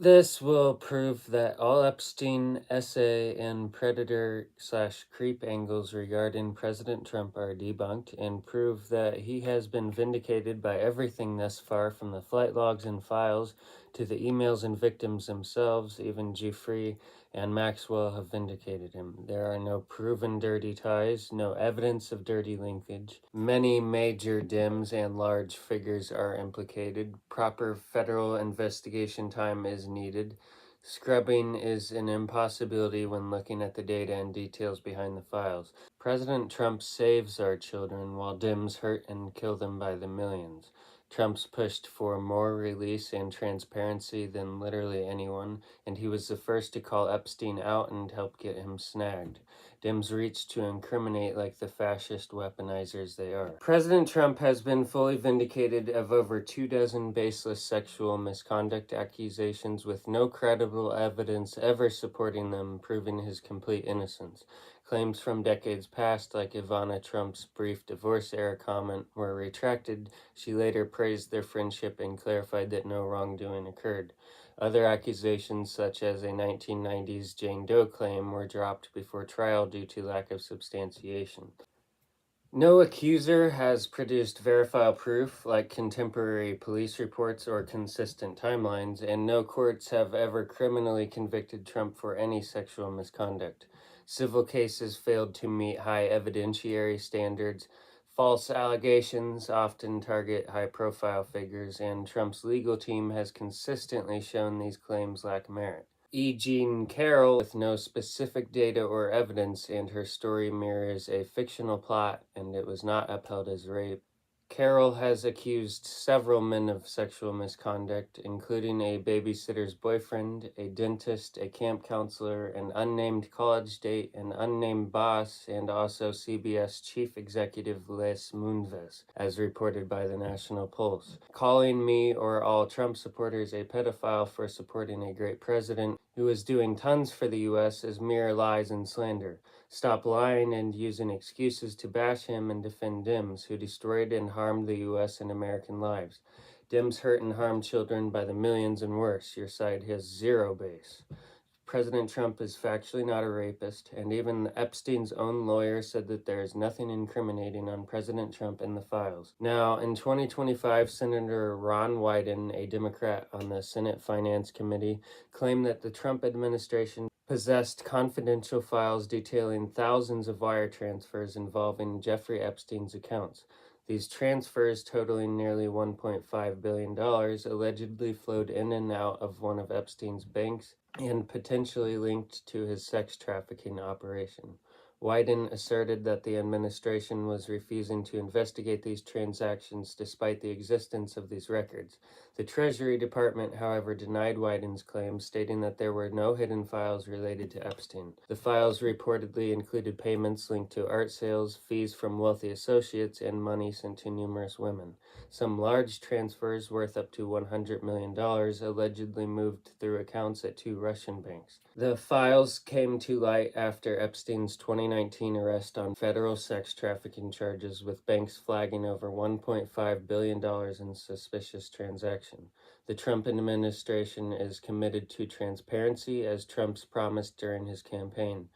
This will prove that all Epstein essay and predator/creep angles regarding President Trump are debunked, and prove that he has been vindicated by everything thus far, from the flight logs and files to the emails and victims themselves. Even Giuffre and Maxwell have vindicated him. There are no proven dirty ties, no evidence of dirty linkage. Many major Dems and large figures are implicated. Proper federal investigation time is needed. Scrubbing is an impossibility when looking at the data and details behind the files. President Trump saves our children while Dems hurt and kill them by the millions. Trump's pushed for more release and transparency than literally anyone, and he was the first to call Epstein out and help get him snagged. Dems reached to incriminate like the fascist weaponizers they are. President Trump has been fully vindicated of over 24 baseless sexual misconduct accusations, with no credible evidence ever supporting them, proving his complete innocence. Claims from decades past, like Ivana Trump's brief divorce-era comment, were retracted. She later praised their friendship and clarified that no wrongdoing occurred. Other accusations, such as a 1990s Jane Doe claim, were dropped before trial due to lack of substantiation. No accuser has produced verifiable proof, like contemporary police reports or consistent timelines, and no courts have ever criminally convicted Trump for any sexual misconduct. Civil cases failed to meet high evidentiary standards. False allegations often target high-profile figures, and Trump's legal team has consistently shown these claims lack merit. E. Jean Carroll, with no specific data or evidence, and her story mirrors a fictional plot, and it was not upheld as rape. Carroll has accused several men of sexual misconduct, including a babysitter's boyfriend, a dentist, a camp counselor, an unnamed college date, an unnamed boss, and also CBS chief executive Les Moonves, as reported by the National Pulse. Calling me or all Trump supporters a pedophile for supporting a great president who is doing tons for the U.S. is mere lies and slander. Stop lying and using excuses to bash him and defend Dems, who destroyed and harmed the U.S. and American lives. Dems hurt and harm children by the millions and worse. Your side has zero base. President Trump is factually not a rapist, and even Epstein's own lawyer said that there is nothing incriminating on President Trump in the files. Now, in 2025, Senator Ron Wyden, a Democrat on the Senate Finance Committee, claimed that the Trump administration possessed confidential files detailing thousands of wire transfers involving Jeffrey Epstein's accounts. These transfers, totaling nearly $1.5 billion, allegedly flowed in and out of one of Epstein's banks and potentially linked to his sex trafficking operation. Wyden asserted that the administration was refusing to investigate these transactions despite the existence of these records. The Treasury Department, however, denied Wyden's claims, stating that there were no hidden files related to Epstein. The files reportedly included payments linked to art sales, fees from wealthy associates, and money sent to numerous women. Some large transfers worth up to $100 million allegedly moved through accounts at 2 Russian banks. The files came to light after Epstein's 2019 arrest on federal sex trafficking charges, with banks flagging over $1.5 billion in suspicious transactions. The Trump administration is committed to transparency, as Trump's promised during his campaign.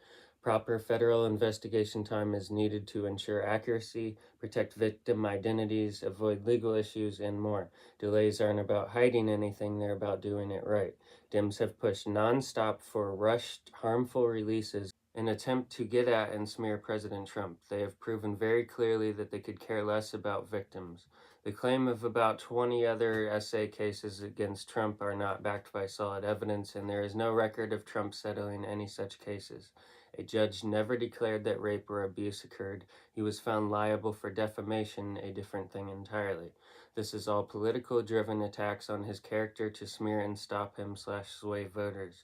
Proper federal investigation time is needed to ensure accuracy, protect victim identities, avoid legal issues, and more. Delays aren't about hiding anything, they're about doing it right. Dems have pushed nonstop for rushed, harmful releases in an attempt to get at and smear President Trump. They have proven very clearly that they could care less about victims. The claim of about 20 other essay cases against Trump are not backed by solid evidence, and there is no record of Trump settling any such cases. A judge never declared that rape or abuse occurred. He was found liable for defamation, a different thing entirely. This is all political-driven attacks on his character to smear and stop him/sway voters.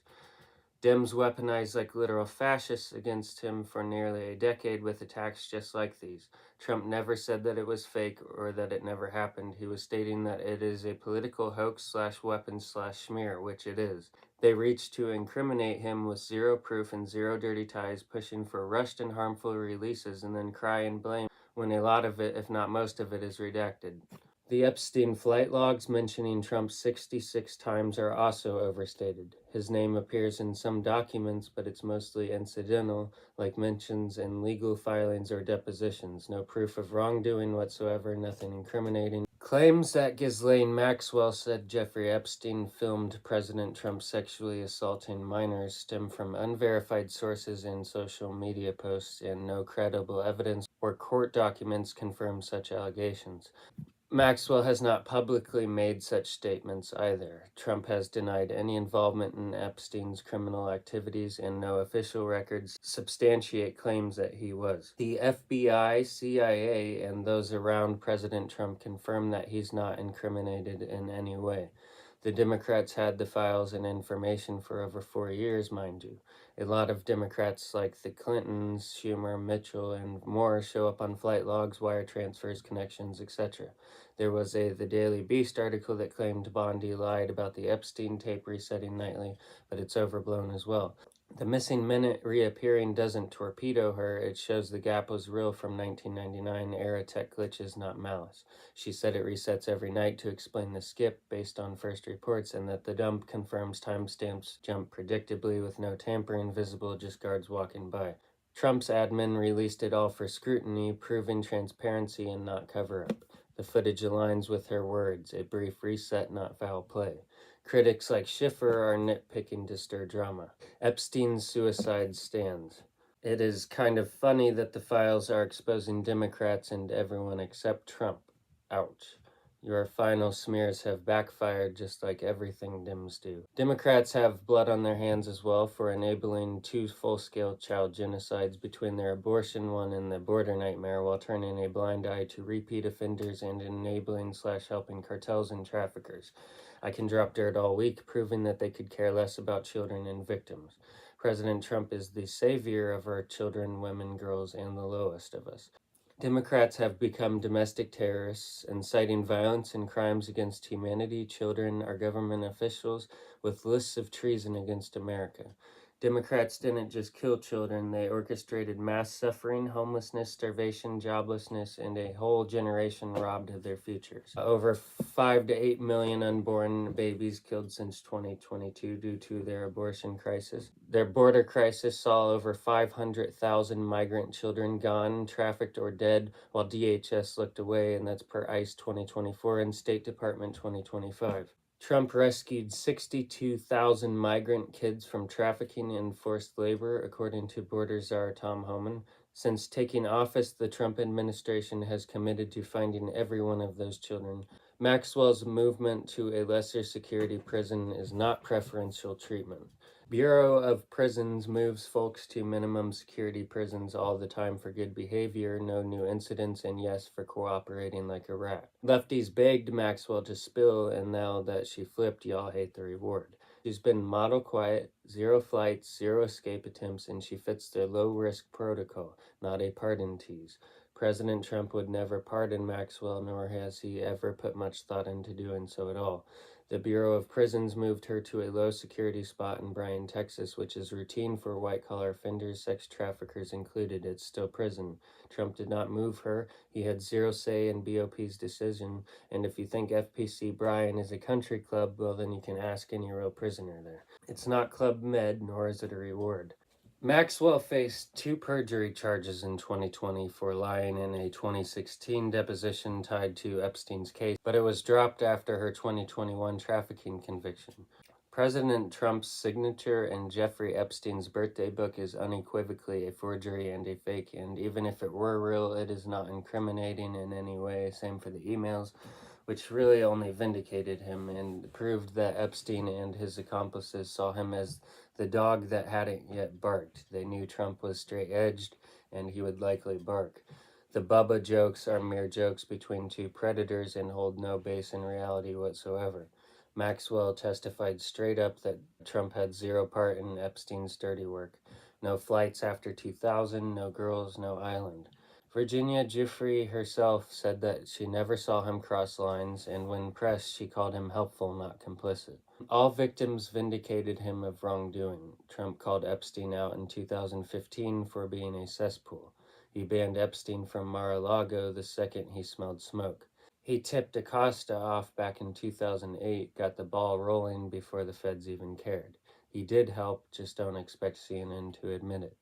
Dems weaponized like literal fascists against him for nearly a decade with attacks just like these. Trump never said that it was fake or that it never happened. He was stating that it is a political hoax/weapon/smear, which it is. They reached to incriminate him with zero proof and zero dirty ties, pushing for rushed and harmful releases, and then cry and blame when a lot of it, if not most of it, is redacted. The Epstein flight logs mentioning Trump 66 times are also overstated. His name appears in some documents, but it's mostly incidental, like mentions in legal filings or depositions. No proof of wrongdoing whatsoever, nothing incriminating. Claims that Ghislaine Maxwell said Jeffrey Epstein filmed President Trump sexually assaulting minors stem from unverified sources in social media posts, and no credible evidence or court documents confirm such allegations. Maxwell has not publicly made such statements either. Trump has denied any involvement in Epstein's criminal activities, and no official records substantiate claims that he was. The FBI, CIA, and those around President Trump confirm that he's not incriminated in any way. The Democrats had the files and information for over 4 years, mind you. A lot of Democrats like the Clintons, Schumer, Mitchell, and more show up on flight logs, wire transfers, connections, etc. There was the Daily Beast article that claimed Bondi lied about the Epstein tape resetting nightly, but it's overblown as well. The missing minute reappearing doesn't torpedo her. It shows the gap was real from 1999 era tech glitches, not malice. She said it resets every night to explain the skip based on first reports, and that the dump confirms timestamps jump predictably with no tampering visible, just guards walking by. Trump's admin released it all for scrutiny, proving transparency and not cover-up. The footage aligns with her words, a brief reset, not foul play. Critics like Schiffer are nitpicking to stir drama. Epstein's suicide stands. It is kind of funny that the files are exposing Democrats and everyone except Trump. Ouch. Your final smears have backfired just like everything Dems do. Democrats have blood on their hands as well for enabling 2 full-scale child genocides between their abortion one and the border nightmare, while turning a blind eye to repeat offenders and enabling/helping cartels and traffickers. I can drop dirt all week, proving that they could care less about children and victims. President Trump is the savior of our children, women, girls, and the lowest of us. Democrats have become domestic terrorists, inciting violence and crimes against humanity, children, our government officials, with lists of treason against America. Democrats didn't just kill children, they orchestrated mass suffering, homelessness, starvation, joblessness, and a whole generation robbed of their futures. Over 5 to 8 million unborn babies killed since 2022 due to their abortion crisis. Their border crisis saw over 500,000 migrant children gone, trafficked, or dead, while DHS looked away, and that's per ICE 2024 and State Department 2025. Trump rescued 62,000 migrant kids from trafficking and forced labor, according to border czar Tom Homan. Since taking office, the Trump administration has committed to finding every one of those children. Maxwell's movement to a lesser security prison is not preferential treatment. Bureau of Prisons moves folks to minimum security prisons all the time for good behavior, no new incidents, and yes, for cooperating like a rat. Lefties begged Maxwell to spill, and now that she flipped, y'all hate the reward. She's been model quiet, 0 flights, 0 escape attempts, and she fits the low-risk protocol, not a pardon tease. President Trump would never pardon Maxwell, nor has he ever put much thought into doing so at all. The Bureau of Prisons moved her to a low-security spot in Bryan, Texas, which is routine for white-collar offenders, sex traffickers included. It's still prison. Trump did not move her. He had 0 say in BOP's decision, and if you think FPC Bryan is a country club, well, then you can ask any real prisoner there. It's not Club Med, nor is it a reward. Maxwell faced 2 perjury charges in 2020 for lying in a 2016 deposition tied to Epstein's case, but it was dropped after her 2021 trafficking conviction. President Trump's signature in Jeffrey Epstein's birthday book is unequivocally a forgery and a fake, and even if it were real, it is not incriminating in any way. Same for the emails, which really only vindicated him and proved that Epstein and his accomplices saw him as the dog that hadn't yet barked. They knew Trump was straight-edged, and he would likely bark. The Bubba jokes are mere jokes between 2 predators and hold no base in reality whatsoever. Maxwell testified straight up that Trump had 0 part in Epstein's dirty work. No flights after 2000, no girls, no island. Virginia Giuffre herself said that she never saw him cross lines, and when pressed, she called him helpful, not complicit. All victims vindicated him of wrongdoing. Trump called Epstein out in 2015 for being a cesspool. He banned Epstein from Mar-a-Lago the second he smelled smoke. He tipped Acosta off back in 2008, got the ball rolling before the feds even cared. He did help, just don't expect CNN to admit it.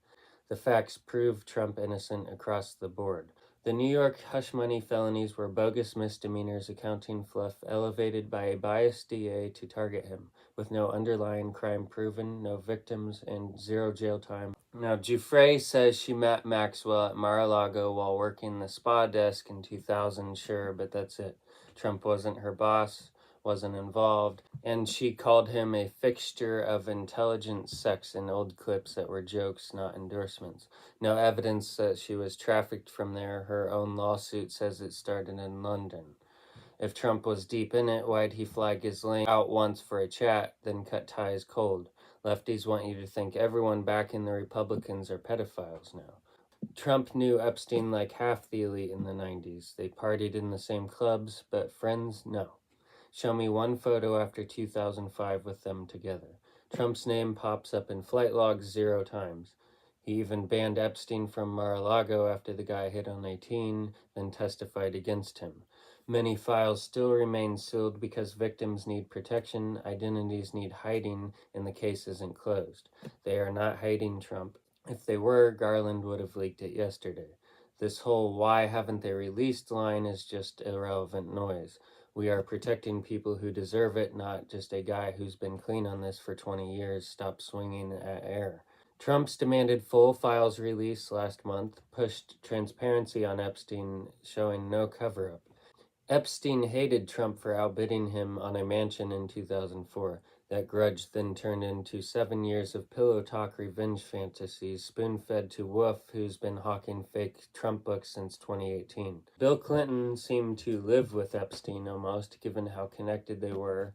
The facts prove Trump innocent across the board. The New York hush money felonies were bogus misdemeanors, accounting fluff elevated by a biased DA to target him, with no underlying crime proven, no victims, and zero jail time. Now, Giuffre says she met Maxwell at Mar-a-Lago while working the spa desk in 2000, sure, but that's it. Trump wasn't her boss, wasn't involved, and she called him a fixture of intelligent sex in old clips that were jokes, not endorsements. No evidence that she was trafficked from there. Her own lawsuit says it started in London. If Trump was deep in it, why'd he fly Ghislaine out once for a chat, then cut ties cold? Lefties want you to think everyone backing the Republicans are pedophiles now. Trump knew Epstein like half the elite in the 90s. They partied in the same clubs, but friends, no. Show me one photo after 2005 with them together. Trump's name pops up in flight logs 0 times. He even banned Epstein from Mar-a-Lago after the guy hit on 18, then testified against him. Many files still remain sealed because victims need protection, identities need hiding, and the case isn't closed. They are not hiding Trump. If they were, Garland would have leaked it yesterday. This whole "why haven't they released" line is just irrelevant noise. We are protecting people who deserve it, not just a guy who's been clean on this for 20 years. Stop swinging at air. Trump's demanded full files release last month, pushed transparency on Epstein, showing no cover-up. Epstein hated Trump for outbidding him on a mansion in 2004. That grudge then turned into 7 years of pillow talk revenge fantasies, spoon-fed to Wolf, who's been hawking fake Trump books since 2018. Bill Clinton seemed to live with Epstein almost, given how connected they were.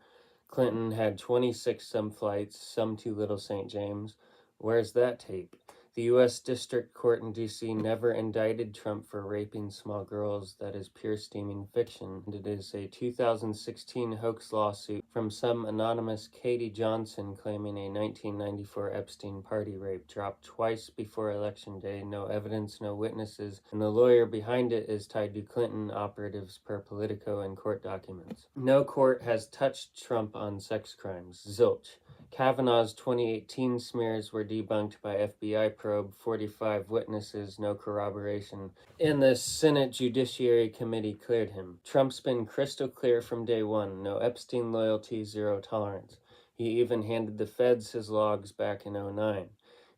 Clinton had 26 some flights, some to Little St. James. Where's that tape? The U.S. District Court in D.C. never indicted Trump for raping small girls. That is pure steaming fiction. It is a 2016 hoax lawsuit from some anonymous Katie Johnson claiming a 1994 Epstein party rape, dropped twice before Election Day. No evidence, no witnesses, and the lawyer behind it is tied to Clinton operatives per Politico and court documents. No court has touched Trump on sex crimes. Zilch. Kavanaugh's 2018 smears were debunked by FBI probe, 45 witnesses, no corroboration, and the Senate Judiciary Committee cleared him. Trump's been crystal clear from day one, no Epstein loyalty, zero tolerance. He even handed the feds his logs back in 2009.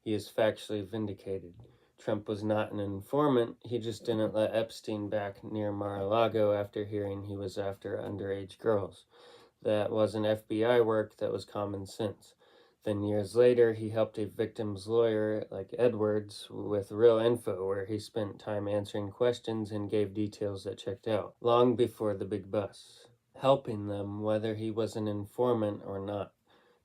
He is factually vindicated. Trump was not an informant, he just didn't let Epstein back near Mar-a-Lago after hearing he was after underage girls. That wasn't FBI work, that was common sense. Then years later, he helped a victim's lawyer, like Edwards, with real info, where he spent time answering questions and gave details that checked out, long before the big bust, helping them whether he was an informant or not.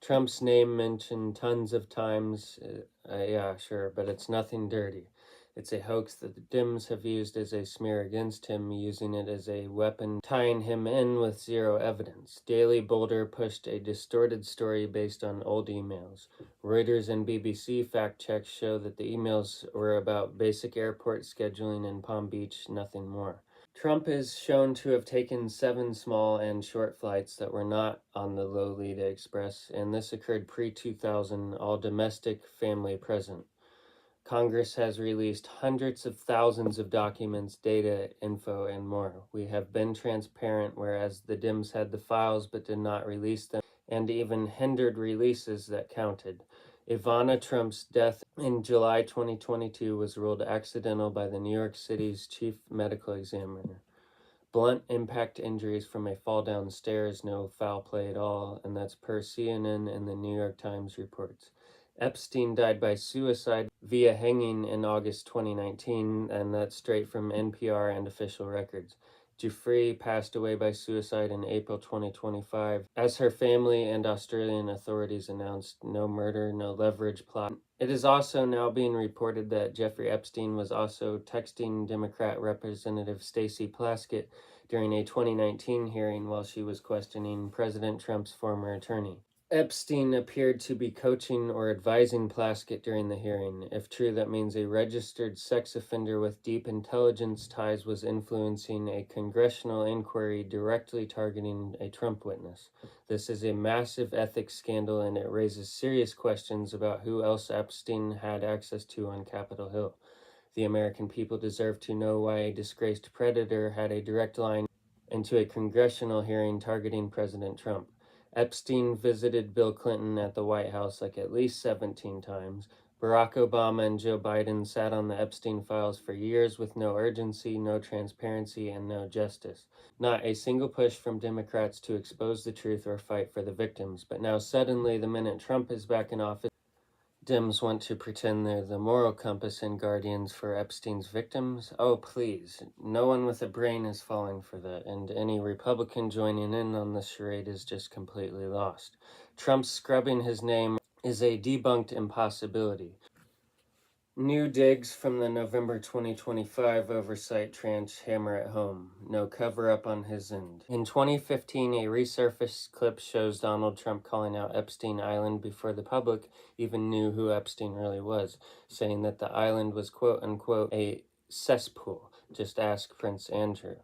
Trump's name mentioned tons of times, yeah, sure, but it's nothing dirty. It's a hoax that the Dems have used as a smear against him, using it as a weapon, tying him in with zero evidence. Daily Boulder pushed a distorted story based on old emails. Reuters and BBC fact checks show that the emails were about basic airport scheduling in Palm Beach, nothing more. Trump is shown to have taken 7 small and short flights that were not on the Lolita Express, and this occurred pre-2000, all domestic, family present. Congress has released hundreds of thousands of documents, data, info, and more. We have been transparent, whereas the Dems had the files but did not release them, and even hindered releases that counted. Ivana Trump's death in July 2022 was ruled accidental by the New York City's chief medical examiner. Blunt impact injuries from a fall downstairs, no foul play at all, and that's per CNN and the New York Times reports. Epstein died by suicide via hanging in August 2019, and that's straight from NPR and official records. Giuffre passed away by suicide in April 2025, as her family and Australian authorities announced. No murder, no leverage plot. It is also now being reported that Jeffrey Epstein was also texting Democrat Representative Stacey Plaskett during a 2019 hearing while she was questioning President Trump's former attorney. Epstein appeared to be coaching or advising Plaskett during the hearing. If true, that means a registered sex offender with deep intelligence ties was influencing a congressional inquiry directly targeting a Trump witness. This is a massive ethics scandal, and it raises serious questions about who else Epstein had access to on Capitol Hill. The American people deserve to know why a disgraced predator had a direct line into a congressional hearing targeting President Trump. Epstein visited Bill Clinton at the White House like at least 17 times. Barack Obama and Joe Biden sat on the Epstein files for years with no urgency, no transparency, and no justice. Not a single push from Democrats to expose the truth or fight for the victims. But now suddenly, the minute Trump is back in office, Dems want to pretend they're the moral compass and guardians for Epstein's victims. Oh, please. No one with a brain is falling for that, and any Republican joining in on the charade is just completely lost. Trump scrubbing his name is a debunked impossibility. New digs from the November 2025 oversight tranche hammer it home. No cover-up on his end. In 2015, a resurfaced clip shows Donald Trump calling out Epstein Island before the public even knew who Epstein really was, saying that the island was quote-unquote a cesspool. Just ask Prince Andrew.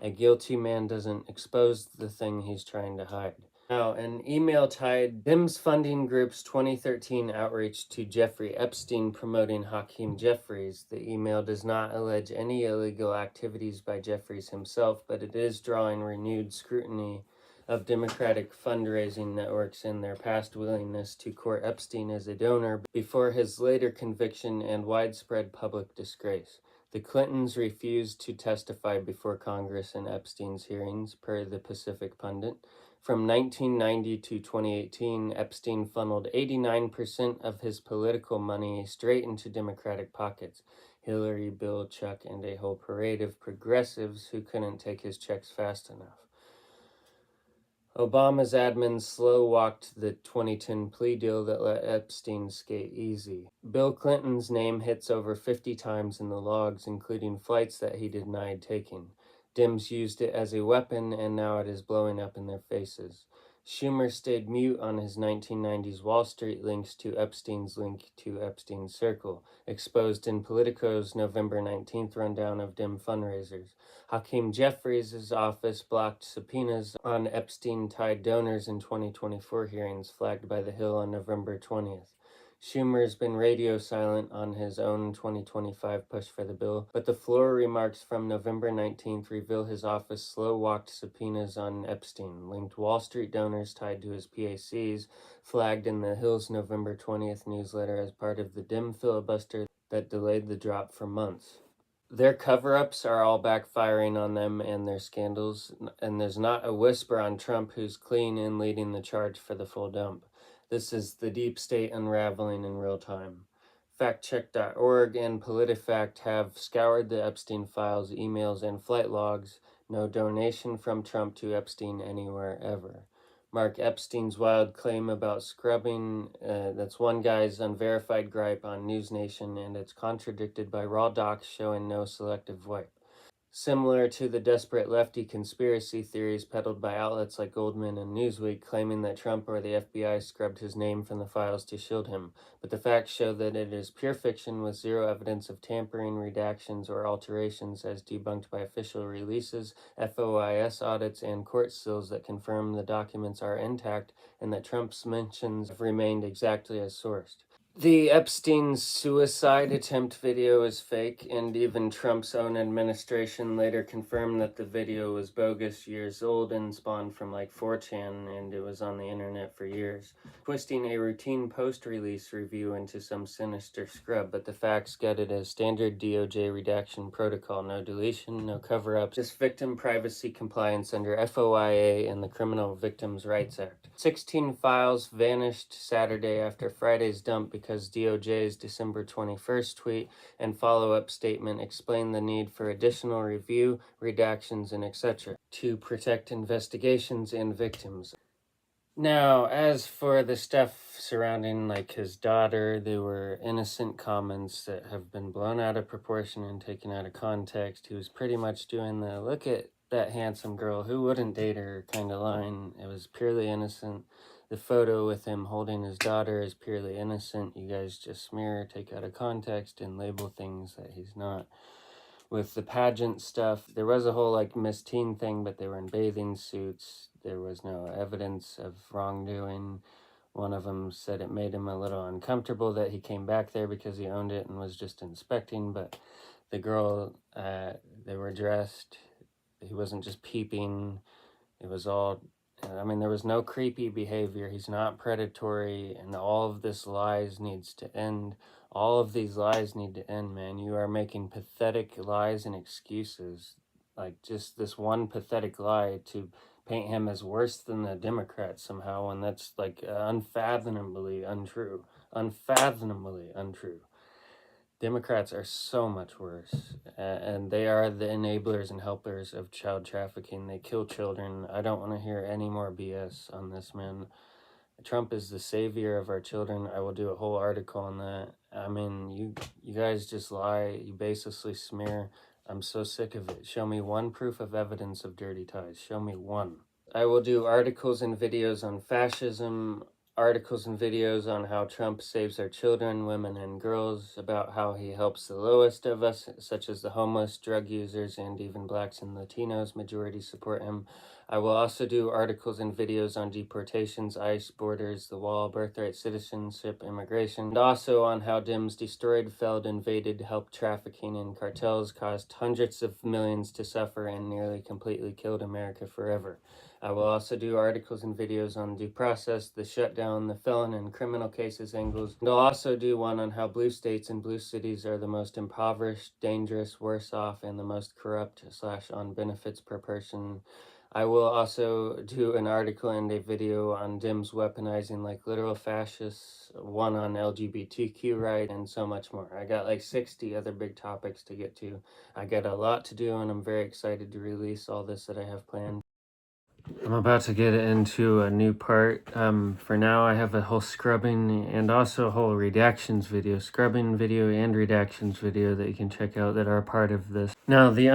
A guilty man doesn't expose the thing he's trying to hide. Now, an email tied Dems funding group's 2013 outreach to Jeffrey Epstein promoting Hakeem Jeffries. The email does not allege any illegal activities by Jeffries himself, but it is drawing renewed scrutiny of Democratic fundraising networks and their past willingness to court Epstein as a donor before his later conviction and widespread public disgrace. The Clintons refused to testify before Congress in Epstein's hearings, per the Pacific Pundit. From 1990 to 2018, Epstein funneled 89% of his political money straight into Democratic pockets. Hillary, Bill, Chuck, and a whole parade of progressives who couldn't take his checks fast enough. Obama's admin slow-walked the 2010 plea deal that let Epstein skate easy. Bill Clinton's name hits over 50 times in the logs, including flights that he denied taking. Dems used it as a weapon, and now it is blowing up in their faces. Schumer stayed mute on his 1990s Wall Street links to Epstein's link to Epstein's Circle, exposed in Politico's November 19th rundown of Dem fundraisers. Hakeem Jeffries' office blocked subpoenas on Epstein-tied donors in 2024 hearings flagged by The Hill on November 20th. Schumer's been radio silent on his own 2025 push for the bill, but the floor remarks from November 19th reveal his office slow-walked subpoenas on Epstein, linked Wall Street donors tied to his PACs, flagged in The Hill's November 20th newsletter as part of the Dem filibuster that delayed the drop for months. Their cover-ups are all backfiring on them and their scandals, and there's not a whisper on Trump, who's clean and leading the charge for the full dump. This is the deep state unraveling in real time. FactCheck.org and PolitiFact have scoured the Epstein files, emails, and flight logs. No donation from Trump to Epstein anywhere ever. Mark Epstein's wild claim about scrubbing, that's one guy's unverified gripe on News Nation, and it's contradicted by raw docs showing no selective wipe. Similar to the desperate lefty conspiracy theories peddled by outlets like Goldman and Newsweek, claiming that Trump or the FBI scrubbed his name from the files to shield him. But the facts show that it is pure fiction with zero evidence of tampering, redactions, or alterations, as debunked by official releases, FOIS audits, and court seals that confirm the documents are intact and that Trump's mentions have remained exactly as sourced. The Epstein suicide attempt video is fake, and even Trump's own administration later confirmed that the video was bogus, years old, and spawned from like 4chan, and it was on the internet for years, twisting a routine post-release review into some sinister scrub. But the facts get it as standard DOJ redaction protocol: no deletion, no cover-up, just victim privacy compliance under FOIA and the Criminal Victims' Rights Act. 16 files vanished Saturday after Friday's dump because DOJ's December 21st tweet and follow-up statement explained the need for additional review, redactions, and etc. to protect investigations and victims. Now, as for the stuff surrounding like his daughter, they were innocent comments that have been blown out of proportion and taken out of context. He was pretty much doing the "look at that handsome girl, who wouldn't date her" kind of line. It was purely innocent. The photo with him holding his daughter is purely innocent. You guys just smear, take out of context, and label things that he's not. With the pageant stuff, there was a whole like Miss Teen thing, but they were in bathing suits. There was no evidence of wrongdoing. One of them said it made him a little uncomfortable that he came back there because he owned it and was just inspecting, but the girl, they were dressed. He wasn't just peeping. It was all, I mean, there was no creepy behavior. He's not predatory, and all of this lies needs to end. All of these lies need to end, man. You are making pathetic lies and excuses. Like, just this one pathetic lie to paint him as worse than the Democrats somehow, and that's like unfathomably untrue. Unfathomably untrue. Democrats are so much worse, and they are the enablers and helpers of child trafficking. They kill children. I don't want to hear any more BS on this, man. Trump is the savior of our children. I will do a whole article on that. I mean, you guys just lie. You baselessly smear. I'm so sick of it. Show me one proof of evidence of dirty ties. Show me one. I will do articles and videos on fascism, articles and videos on how Trump saves our children, women, and girls, about how he helps the lowest of us, such as the homeless, drug users, and even blacks and Latinos. Majority support him. I will also do articles and videos on deportations, ICE, borders, the wall, birthright, citizenship, immigration, and also on how Dems destroyed, failed, invaded, helped trafficking and cartels, caused hundreds of millions to suffer, and nearly completely killed America forever. I will also do articles and videos on due process, the shutdown, the felon and criminal cases angles, and I'll also do one on how blue states and blue cities are the most impoverished, dangerous, worse off, and the most corrupt / on benefits per person. I will also do an article and a video on Dems weaponizing like literal fascists, one on LGBTQ right, and so much more. I got like 60 other big topics to get to. I got a lot to do, and I'm very excited to release all this that I have planned. I'm about to get into a new part. For now, I have a whole scrubbing and also a whole redactions video, scrubbing video and redactions video that you can check out that are a part of this. Now, the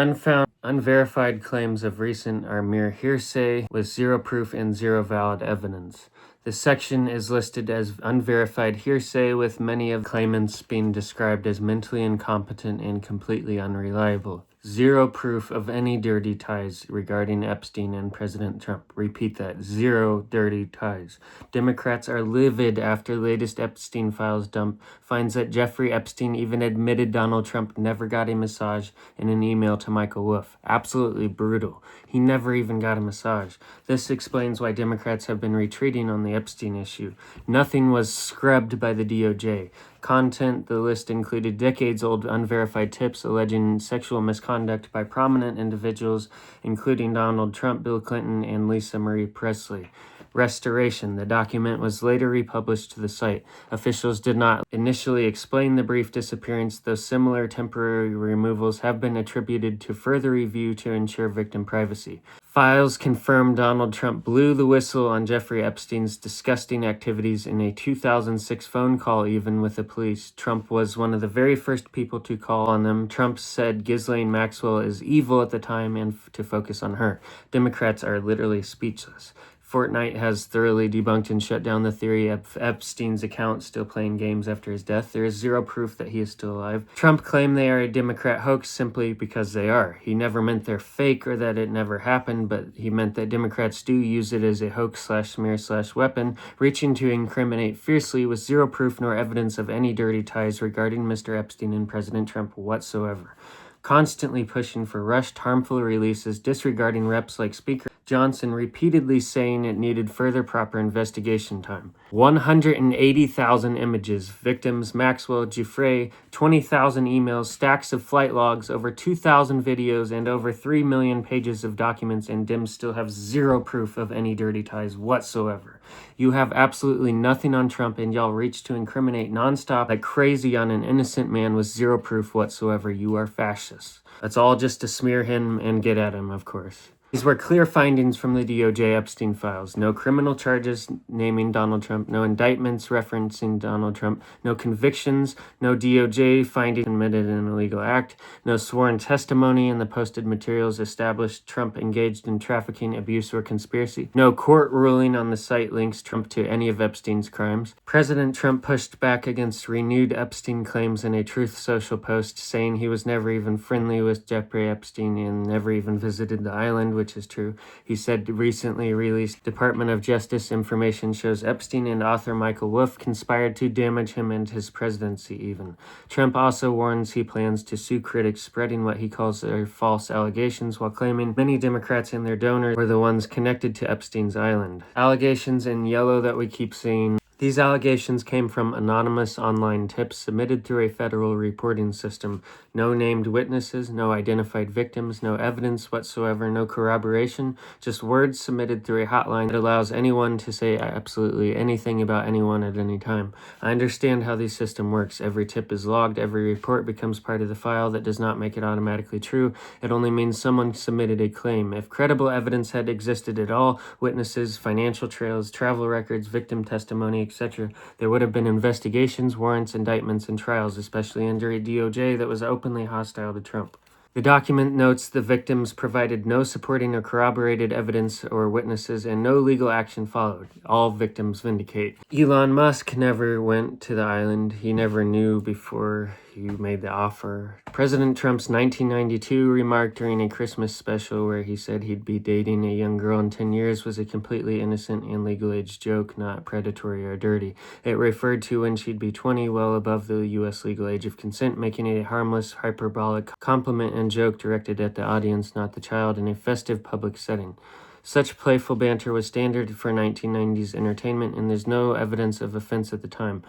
unverified claims of recent are mere hearsay with zero proof and zero valid evidence. This section is listed as unverified hearsay, with many of the claimants being described as mentally incompetent and completely unreliable. Zero proof of any dirty ties regarding Epstein and President Trump. Repeat that, zero dirty ties. Democrats are livid after latest Epstein files dump finds that Jeffrey Epstein even admitted Donald Trump never got a massage in an email to Michael Wolff. Absolutely brutal. He never even got a massage. This explains why Democrats have been retreating on the Epstein issue. Nothing was scrubbed by the DOJ. Content, the list included decades-old unverified tips alleging sexual misconduct by prominent individuals, including Donald Trump, Bill Clinton, and Lisa Marie Presley. Restoration. The document was later republished to the site. Officials did not initially explain the brief disappearance, though similar temporary removals have been attributed to further review to ensure victim privacy. Files confirm Donald Trump blew the whistle on Jeffrey Epstein's disgusting activities in a 2006 phone call, even with the police. Trump was one of the very first people to call on them. Trump said Ghislaine Maxwell is evil at the time and to focus on her. Democrats are literally speechless. Fortnite has thoroughly debunked and shut down the theory of Epstein's account still playing games after his death. There is zero proof that he is still alive. Trump claimed they are a Democrat hoax simply because they are. He never meant they're fake or that it never happened, but he meant that Democrats do use it as a hoax/smear/weapon, reaching to incriminate fiercely with zero proof nor evidence of any dirty ties regarding Mr. Epstein and President Trump whatsoever. Constantly pushing for rushed, harmful releases, disregarding reps like Speaker Johnson, repeatedly saying it needed further proper investigation time. 180,000 images, victims Maxwell, Giuffre, 20,000 emails, stacks of flight logs, over 2,000 videos, and over 3 million pages of documents, and Dems still have zero proof of any dirty ties whatsoever. You have absolutely nothing on Trump, and y'all reach to incriminate nonstop like crazy on an innocent man with zero proof whatsoever. You are fascists. That's all just to smear him and get at him, of course. These were clear findings from the DOJ Epstein files. No criminal charges naming Donald Trump, no indictments referencing Donald Trump, no convictions, no DOJ finding committed an illegal act, no sworn testimony in the posted materials established Trump engaged in trafficking, abuse, or conspiracy. No court ruling on the site links Trump to any of Epstein's crimes. President Trump pushed back against renewed Epstein claims in a Truth Social post, saying he was never even friendly with Jeffrey Epstein and never even visited the island, which is true. He said recently released Department of Justice information shows Epstein and author Michael Wolff conspired to damage him and his presidency even. Trump also warns he plans to sue critics spreading what he calls their false allegations, while claiming many Democrats and their donors were the ones connected to Epstein's island. Allegations in yellow that we keep seeing. These allegations came from anonymous online tips submitted through a federal reporting system. No named witnesses, no identified victims, no evidence whatsoever, no corroboration, just words submitted through a hotline that allows anyone to say absolutely anything about anyone at any time. I understand how this system works. Every tip is logged, every report becomes part of the file. That does not make it automatically true. It only means someone submitted a claim. If credible evidence had existed at all, witnesses, financial trails, travel records, victim testimony, etc., there would have been investigations, warrants, indictments, and trials, especially under a DOJ that was openly hostile to Trump. The document notes the victims provided no supporting or corroborated evidence or witnesses, and no legal action followed. All victims vindicate. Elon Musk never went to the island. He never knew before he made the offer. President Trump's 1992 remark during a Christmas special where he said he'd be dating a young girl in 10 years was a completely innocent and legal age joke, not predatory or dirty. It referred to when she'd be 20, well above the U.S. legal age of consent, making it a harmless, hyperbolic compliment and joke directed at the audience, not the child, in a festive public setting. Such playful banter was standard for 1990s entertainment, and there's no evidence of offense at the time.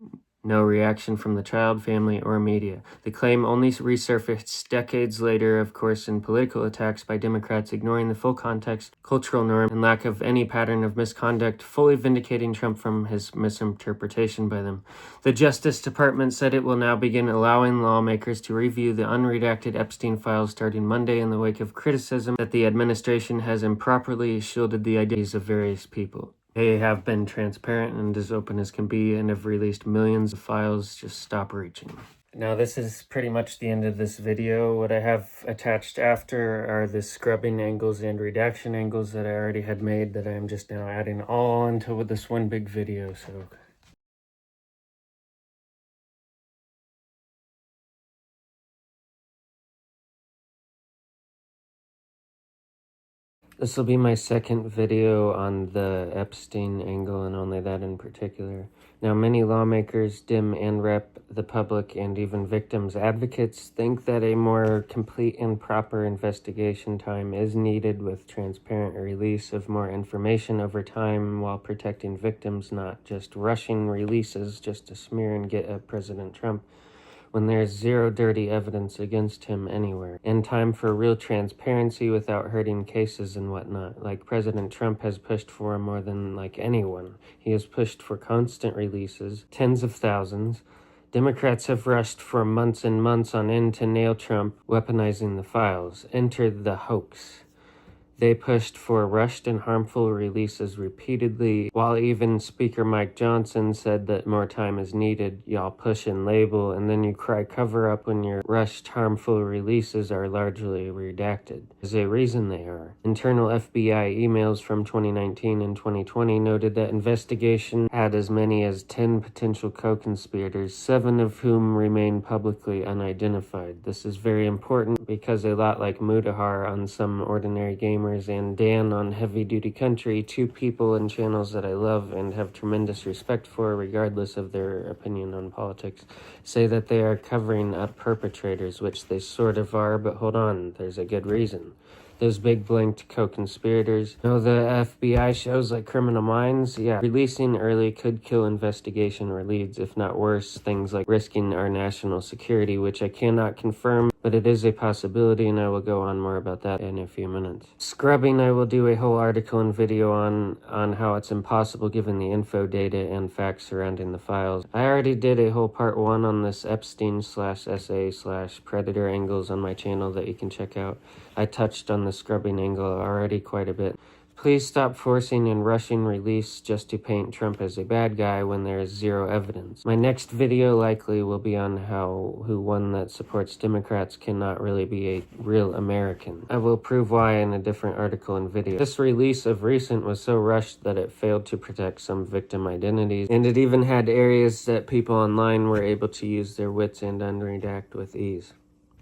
No reaction from the child, family, or media. The claim only resurfaced decades later, of course, in political attacks by Democrats, ignoring the full context, cultural norm, and lack of any pattern of misconduct, fully vindicating Trump from his misinterpretation by them. The Justice Department said it will now begin allowing lawmakers to review the unredacted Epstein files starting Monday in the wake of criticism that the administration has improperly shielded the identities of various people. They have been transparent and as open as can be and have released millions of files. Just stop reaching. Now this is pretty much the end of this video. What I have attached after are the scrubbing angles and redaction angles that I already had made that I'm just now adding all into this one big video. So this will be my second video on the Epstein angle and only that in particular. Now, many lawmakers, Dem and Rep, the public, and even victims' advocates think that a more complete and proper investigation time is needed with transparent release of more information over time while protecting victims, not just rushing releases just to smear and get at President Trump when there's zero dirty evidence against him anywhere, and time for real transparency without hurting cases and whatnot, like President Trump has pushed for more than anyone. He has pushed for constant releases, tens of thousands. Democrats have rushed for months and months on end to nail Trump, weaponizing the files. Enter the hoax. They pushed for rushed and harmful releases repeatedly, while even Speaker Mike Johnson said that more time is needed. Y'all push and label, and then you cry cover up when your rushed, harmful releases are largely redacted. There's a reason they are. Internal FBI emails from 2019 and 2020 noted that investigation had as many as 10 potential co-conspirators, 7 of whom remain publicly unidentified. This is very important because a lot like Mudahar on Some Ordinary Gamer and Dan on Heavy Duty Country, 2 people and channels that I love and have tremendous respect for regardless of their opinion on politics, say that they are covering up perpetrators, which they sort of are, but hold on, there's a good reason. Those big blinked co-conspirators. The FBI shows like Criminal Minds? Yeah, releasing early could kill investigation or leads, if not worse, things like risking our national security, which I cannot confirm, but it is a possibility, and I will go on more about that in a few minutes. Scrubbing, I will do a whole article and video on how it's impossible given the info, data, and facts surrounding the files. I already did a whole part 1 on this Epstein/SA/Predator angles on my channel that you can check out. I touched on the scrubbing angle already quite a bit. Please stop forcing and rushing release just to paint Trump as a bad guy when there is zero evidence. My next video likely will be on who one that supports Democrats cannot really be a real American. I will prove why in a different article and video. This release of recent was so rushed that it failed to protect some victim identities, and it even had areas that people online were able to use their wits and unredact with ease.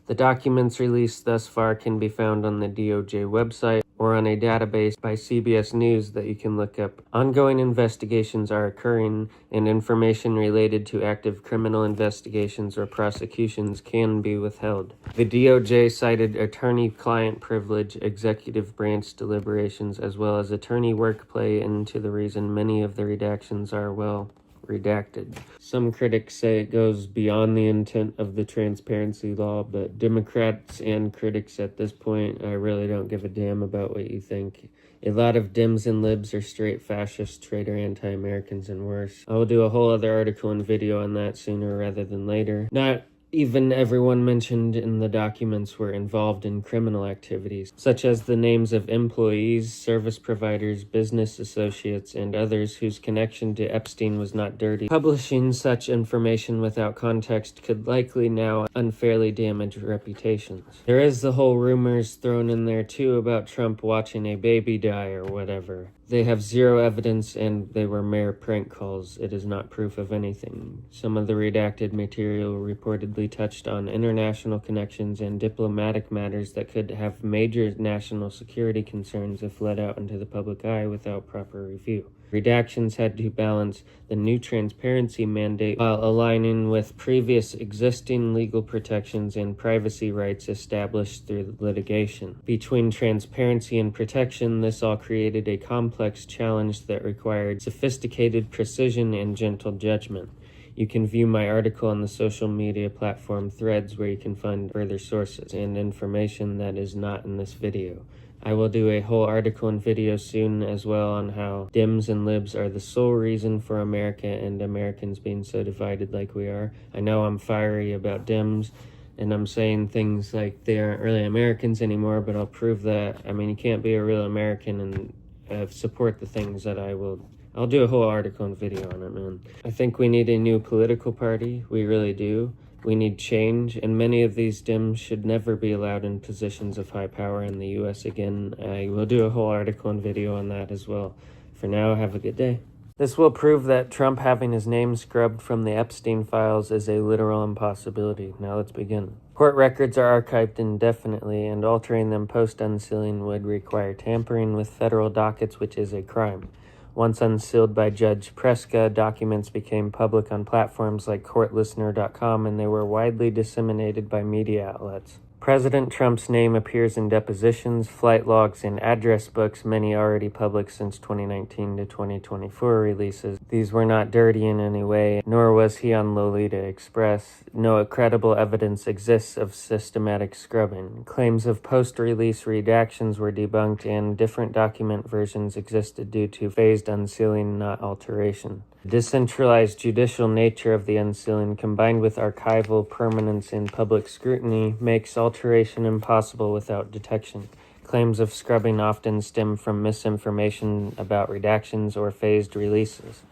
The documents released thus far can be found on the DOJ website or on a database by CBS News that you can look up. Ongoing investigations are occurring, and information related to active criminal investigations or prosecutions can be withheld. The DOJ cited attorney-client privilege, executive branch deliberations, as well as attorney work play into the reason many of the redactions are, well, redacted. Some critics say it goes beyond the intent of the transparency law, but Democrats and critics at this point, I really don't give a damn about what you think. A lot of Dems and libs are straight fascist, traitor, anti-Americans, and worse. I will do a whole other article and video on that sooner rather than later. Not even everyone mentioned in the documents were involved in criminal activities, such as the names of employees, service providers, business associates, and others whose connection to Epstein was not dirty. Publishing such information without context could likely now unfairly damage reputations. There is the whole rumors thrown in there too about Trump watching a baby die or whatever. They have zero evidence and they were mere prank calls. It is not proof of anything. Some of the redacted material reportedly touched on international connections and diplomatic matters that could have major national security concerns if let out into the public eye without proper review. Redactions had to balance the new transparency mandate while aligning with previous existing legal protections and privacy rights established through litigation. Between transparency and protection, this all created a complex challenge that required sophisticated precision and gentle judgment. You can view my article on the social media platform Threads, where you can find further sources and information that is not in this video. I will do a whole article and video soon as well on how Dems and libs are the sole reason for America and Americans being so divided like we are. I know I'm fiery about Dems, and I'm saying things like they aren't really Americans anymore, but I'll prove that. I mean, you can't be a real American and support the things that I'll do a whole article and video on it, man. I think we need a new political party. We really do. We need change, and many of these Dems should never be allowed in positions of high power in the U.S. again. I will do a whole article and video on that as well. For now, have a good day. This will prove that Trump having his name scrubbed from the Epstein files is a literal impossibility. Now let's begin. Court records are archived indefinitely, and altering them post-unsealing would require tampering with federal dockets, which is a crime. Once unsealed by Judge Preska, documents became public on platforms like courtlistener.com, and they were widely disseminated by media outlets. President Trump's name appears in depositions, flight logs, and address books, many already public since 2019 to 2024 releases. These were not dirty in any way, nor was he on Lolita Express. No credible evidence exists of systematic scrubbing. Claims of post-release redactions were debunked, and different document versions existed due to phased unsealing, not alteration. The decentralized judicial nature of the unsealing, combined with archival permanence and public scrutiny, makes alteration impossible without detection. Claims of scrubbing often stem from misinformation about redactions or phased releases.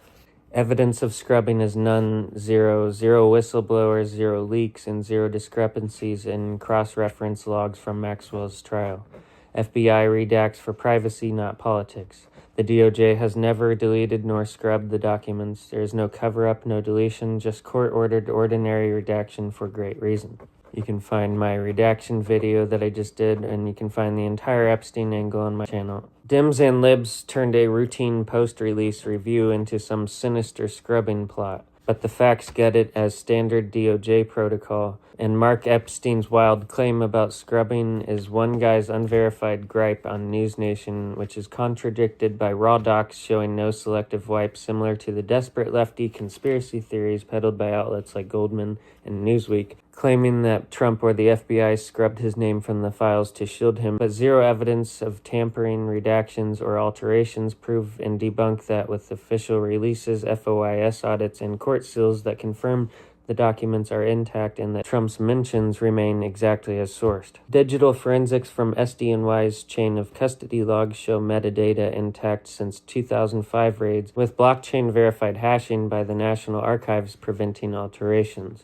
Evidence of scrubbing is none, zero whistleblowers, zero leaks, and zero discrepancies in cross-reference logs from Maxwell's trial. FBI redacts for privacy, not politics. The DOJ has never deleted nor scrubbed the documents. There is no cover-up, no deletion, just court-ordered ordinary redaction for great reason. You can find my redaction video that I just did, and you can find the entire Epstein angle on my channel. Dems and libs turned a routine post-release review into some sinister scrubbing plot, but the facts get it as standard DOJ protocol, and Mark Epstein's wild claim about scrubbing is one guy's unverified gripe on News Nation, which is contradicted by raw docs showing no selective wipe, similar to the desperate lefty conspiracy theories peddled by outlets like Goldman and Newsweek. claiming that Trump or the FBI scrubbed his name from the files to shield him, but zero evidence of tampering, redactions, or alterations prove and debunk that with official releases, FOIS audits, and court seals that confirm the documents are intact and that Trump's mentions remain exactly as sourced. Digital forensics from SDNY's chain of custody logs show metadata intact since 2005 raids, with blockchain-verified hashing by the National Archives preventing alterations.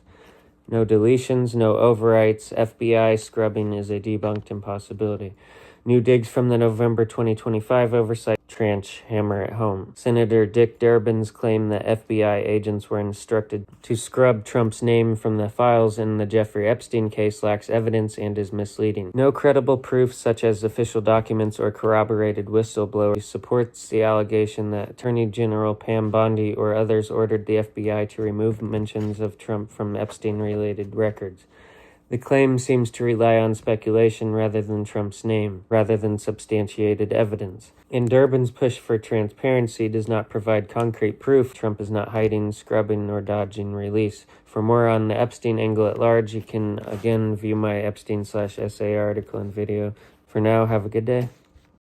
No deletions, no overwrites. FBI scrubbing is a debunked impossibility. New digs from the November 2025 oversight tranche hammer at home. Senator Dick Durbin's claim that FBI agents were instructed to scrub Trump's name from the files in the Jeffrey Epstein case lacks evidence and is misleading. No credible proof, such as official documents or corroborated whistleblowers, supports the allegation that Attorney General Pam Bondi or others ordered the FBI to remove mentions of Trump from Epstein-related records. The claim seems to rely on speculation rather than Trump's name, rather than substantiated evidence. And Durbin's push for transparency does not provide concrete proof Trump is not hiding, scrubbing, or dodging release. For more on the Epstein angle at large, you can again view my Epstein/SA article and video. For now, have a good day.